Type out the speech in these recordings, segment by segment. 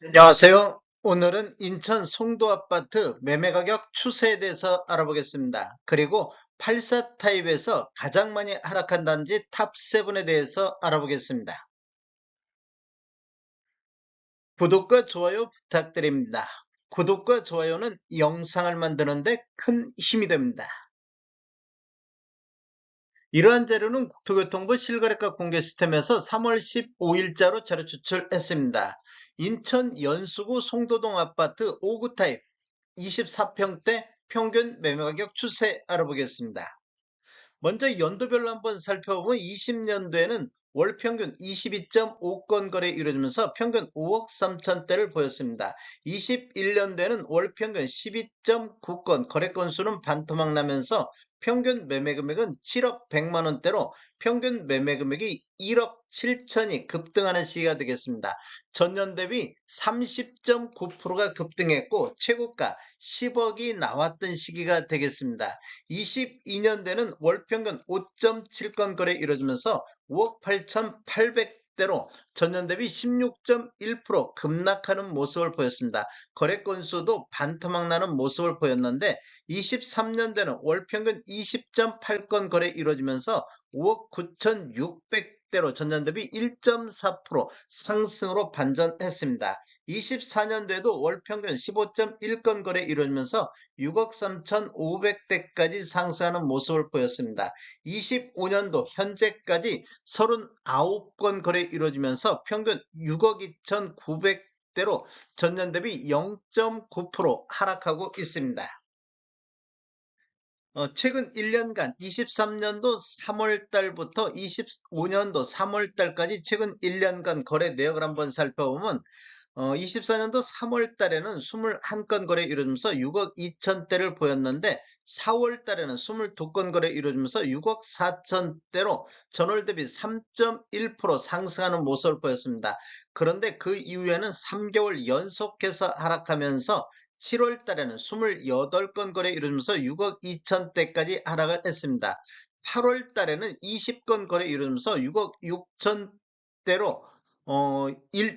안녕하세요. 오늘은 인천 송도 아파트 매매 가격 추세에 대해서 알아보겠습니다. 그리고 84 타입에서 가장 많이 하락한 단지 탑7에 대해서 알아보겠습니다. 구독과 좋아요 부탁드립니다. 구독과 좋아요는 영상을 만드는데 큰 힘이 됩니다. 이러한 자료는 국토교통부 실거래가 공개 시스템에서 3월 15일자로 자료 추출했습니다. 인천 연수구 송도동 아파트 5구 타입 24평대 평균 매매가격 추세 알아보겠습니다. 먼저 연도별로 한번 살펴보면 20년도에는 월 평균 22.5건 거래 이루어지면서 평균 5억 3천대를 보였습니다. 21년도에는 월 평균 12.9건 거래 건수는 반토막 나면서 평균 매매 금액은 7억 100만 원대로 평균 매매 금액이 1억 7천이 급등하는 시기가 되겠습니다. 전년 대비 30.9%가 급등했고 최고가 10억이 나왔던 시기가 되겠습니다. 22년대는 월평균 5.7건 거래 이루어지면서 5억 8,800대로 전년 대비 16.1% 급락하는 모습을 보였습니다. 거래 건수도 반토막 나는 모습을 보였는데 23년대는 월평균 20.8건 거래 이루어지면서 5억 9,600대로 전년 대비 1.4% 상승으로 반전했습니다. 24년도에도 월평균 15.1건 거래 이루어지면서 6억 3,500대까지 상승하는 모습을 보였습니다. 25년도 현재까지 39건 거래 이루어지면서 평균 6억 2,900대로 전년 대비 0.9% 하락하고 있습니다. 최근 1년간 23년도 3월 달부터 25년도 3월 달까지 최근 1년간 거래 내역을 한번 살펴보면 24년도 3월 달에는 21건 거래 이루어지면서 6억 2천대를 보였는데 4월 달에는 22건 거래 이루어지면서 6억 4천대로 전월 대비 3.1% 상승하는 모습을 보였습니다. 그런데 그 이후에는 3개월 연속해서 하락하면서 7월 달에는 28건 거래 이루어지면서 6억 2천대까지 하락을 했습니다. 8월 달에는 20건 거래 이루어지면서 6억 6천대로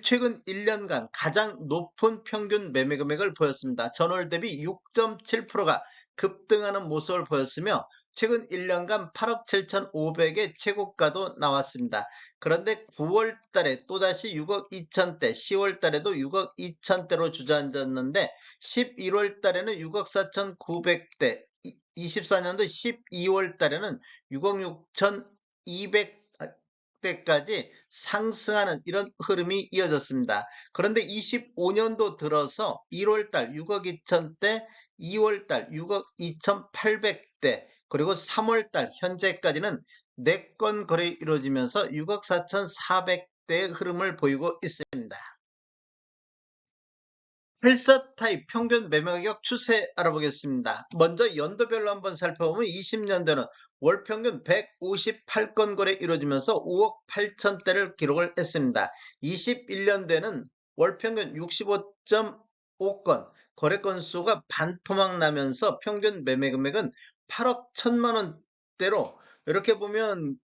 최근 1년간 가장 높은 평균 매매 금액을 보였습니다. 전월 대비 6.7%가 급등하는 모습을 보였으며 최근 1년간 8억 7,500의 최고가도 나왔습니다. 그런데 9월 달에 또다시 6억 2천대, 10월 달에도 6억 2천대로 주저앉았는데 11월 달에는 6억 4,900대, 24년도 12월 달에는 6억 6,200 대까지 상승하는 이런 흐름이 이어졌습니다. 그런데 25년도 들어서 1월달 6억 2천대, 2월달 6억 2,800대, 그리고 3월달 현재까지는 4건 거래 이루어지면서 6억 4,400대의 흐름을 보이고 있습니다. 84 타입 평균 매매가격 추세 알아보겠습니다. 먼저 연도별로 한번 살펴보면 20년도는 월 평균 158건 거래 이루어지면서 5억 8천대를 기록을 했습니다. 21년도에는 월 평균 65.5건 거래 건수가 반토막 나면서 평균 매매 금액은 8억 1천만 원대로 이렇게 보면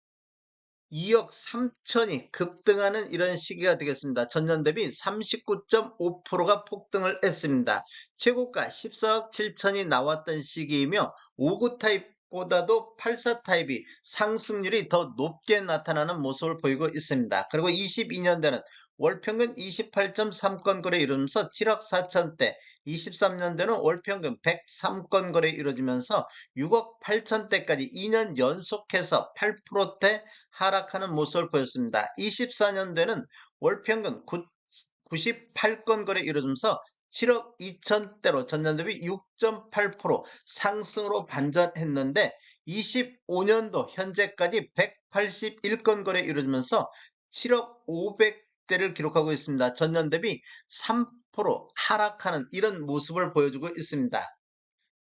2억 3천이 급등하는 이런 시기가 되겠습니다. 전년 대비 39.5%가 폭등을 했습니다. 최고가 14억 7천이 나왔던 시기이며 59 타입보다도 84 타입이 상승률이 더 높게 나타나는 모습을 보이고 있습니다. 그리고 22년대는 월평균 28.3건 거래 이루면서 7억 4천대, 23년대는 월평균 103건 거래 이루어지면서 6억 8천대까지 2년 연속해서 8%대 하락하는 모습을 보였습니다. 24년도에는 월평균 98건 거래 이루어지면서 7억 2천대로 전년 대비 6.8% 상승으로 반전했는데 25년도 현재까지 181건 거래 이루어지면서 7억 500대를 기록하고 있습니다. 전년 대비 3% 하락하는 이런 모습을 보여주고 있습니다.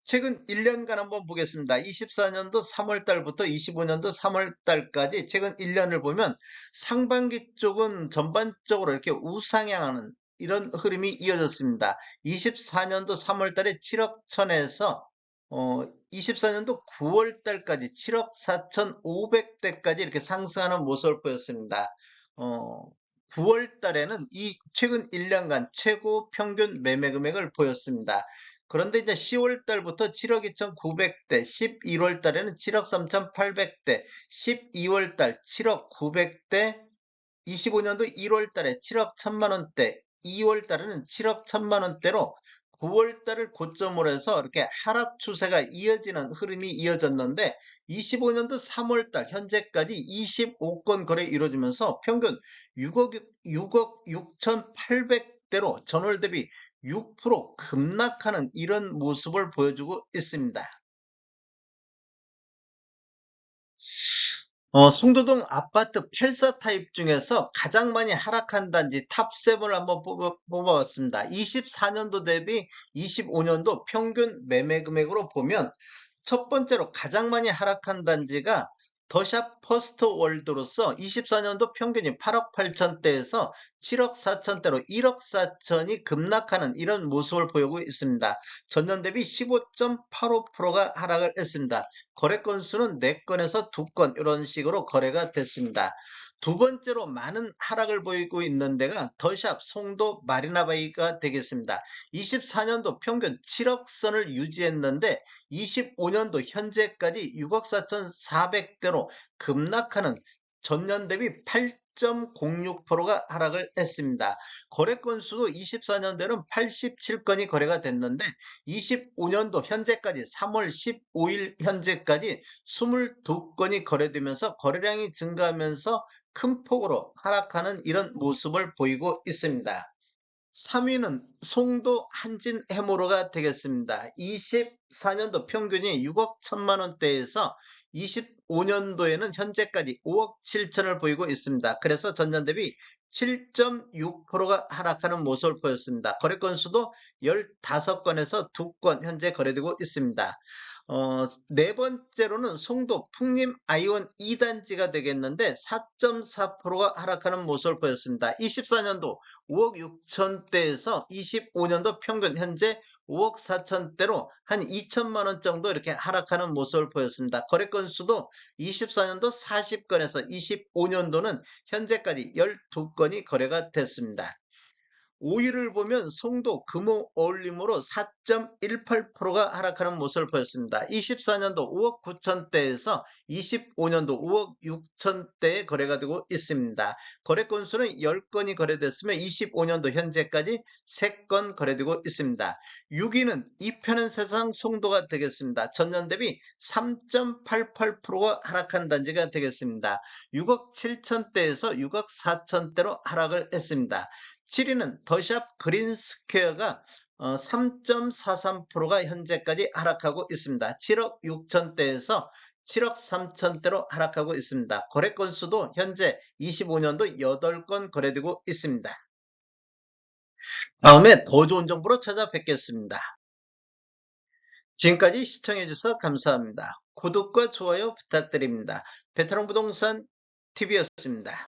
최근 1년간 한번 보겠습니다. 24년도 3월 달부터 25년도 3월 달까지 최근 1년을 보면 상반기 쪽은 전반적으로 이렇게 우상향하는 이런 흐름이 이어졌습니다. 24년도 3월 달에 7억 천에서 24년도 9월 달까지 7억 4,500대까지 이렇게 상승하는 모습을 보였습니다. 어, 9월 달에는 이 최근 1년간 최고 평균 매매 금액을 보였습니다. 그런데 이제 10월 달부터 7억 2,900대, 11월 달에는 7억 3,800대, 12월 달 7억 900대, 25년도 1월 달에 7억 1천만 원대, 2월 달에는 7억 1천만 원대로 9월 달을 고점으로 해서 이렇게 하락 추세가 이어지는 흐름이 이어졌는데 25년도 3월 달 현재까지 25건 거래 이루어지면서 평균 6억 6,800대로 전월 대비 6% 급락하는 이런 모습을 보여주고 있습니다. 송도동 아파트 8사 타입 중에서 가장 많이 하락한 단지 탑7을 한번 뽑아봤습니다. 24년도 대비 25년도 평균 매매 금액으로 보면 첫 번째로 가장 많이 하락한 단지가 더샵 퍼스트 월드로서 24년도 평균이 8억 8천대에서 7억 4천대로 1억 4천이 급락하는 이런 모습을 보이고 있습니다. 전년 대비 15.85%가 하락을 했습니다. 거래 건수는 4건에서 2건 이런 식으로 거래가 됐습니다. 두 번째로 많은 하락을 보이고 있는 데가 더샵 송도 마리나베이가 되겠습니다. 24년도 평균 7억 선을 유지했는데 25년도 현재까지 6억 4,400대로 급락하는 전년 대비 8.06%가 하락을 했습니다. 거래 건수도 24년도에는 87건이 거래가 됐는데 25년도 현재까지 3월 15일 현재까지 22건이 거래되면서 거래량이 증가하면서 큰 폭으로 하락하는 이런 모습을 보이고 있습니다. 3위는 송도 한진 해모로가 되겠습니다. 24년도 평균이 6억 1천만 원대에서 25년도에는 현재까지 5억 7천을 보이고 있습니다. 그래서 전년 대비 7.6%가 하락하는 모습을 보였습니다. 거래 건수도 15건에서 2건 현재 거래되고 있습니다. 네 번째로는 송도 풍림 아이원 2단지가 되겠는데 4.4%가 하락하는 모습을 보였습니다. 24년도 5억 6천대에서 25년도 평균 현재 5억 4천대로 한 2천만 원 정도 이렇게 하락하는 모습을 보였습니다. 거래 건수도 24년도 40건에서 25년도는 현재까지 12건이 거래가 됐습니다. 5위를 보면 송도 금호 어울림으로 4.18%가 하락하는 모습을 보였습니다. 24년도 5억 9천대에서 25년도 5억 6천대에 거래가 되고 있습니다. 거래 건수는 10건이 거래됐으며 25년도 현재까지 3건 거래되고 있습니다. 6위는 이편한 세상 송도가 되겠습니다. 전년 대비 3.88%가 하락한 단지가 되겠습니다. 6억 7천대에서 6억 4천대로 하락을 했습니다. 7위는 더샵 그린스퀘어가 3.43%가 현재까지 하락하고 있습니다. 7억 6천대에서 7억 3천대로 하락하고 있습니다. 거래 건수도 현재 25년도 8건 거래되고 있습니다. 다음에 더 좋은 정보로 찾아뵙겠습니다. 지금까지 시청해주셔서 감사합니다. 구독과 좋아요 부탁드립니다. 베테랑 부동산 TV였습니다.